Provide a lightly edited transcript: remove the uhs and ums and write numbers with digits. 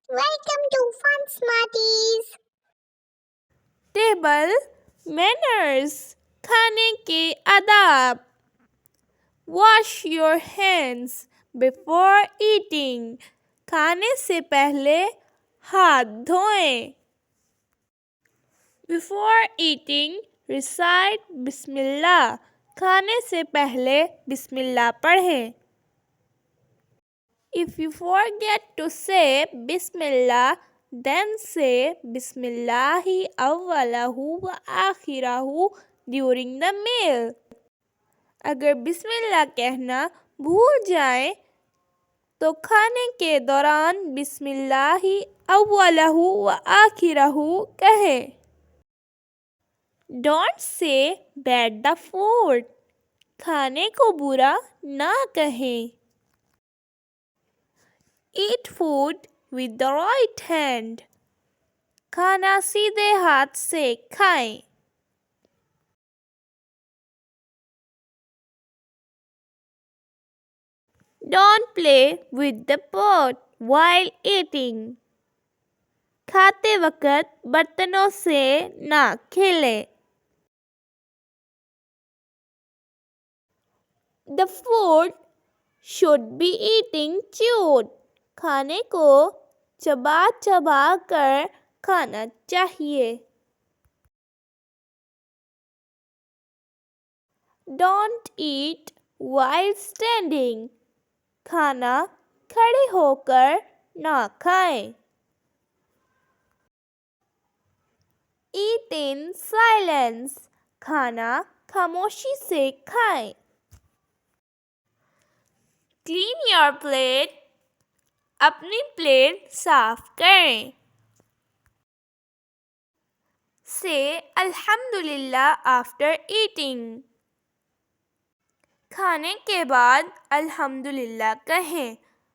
Welcome to Fun Smarties. Table manners खाने के आदाब wash your hands before eating खाने से पहले हाथ धोएं बिफोर ईटिंग रिसाइट बिस्मिल्लाह खाने से पहले बिस्मिल्लाह पढ़ें If you forget to say Bismillah, then say Bismillahi awwalahu wa akhirahu during the meal. अगर बिस्मिल्लाह कहना भूल जाए तो खाने के दौरान बिस्मिल्लाहि अव्वलहु व आखिरहु कहें. Don't say bad the food. खाने को बुरा ना कहें. Eat food with the right hand. खाना सीधे हाथ से खाएं. Don't play with the pot while eating. खाते वक्त बर्तनों से ना खेलें. The food should be eating chewed. खाने को चबा चबा कर खाना चाहिए. Don't eat while standing. खाना खड़े होकर ना खाएं. Eat in silence. खाना खामोशी से खाएं. Clean your plate. अपनी प्लेट साफ करें. Say Alhamdulillah after eating. खाने के बाद अल्हम्दुलिल्लाह कहें.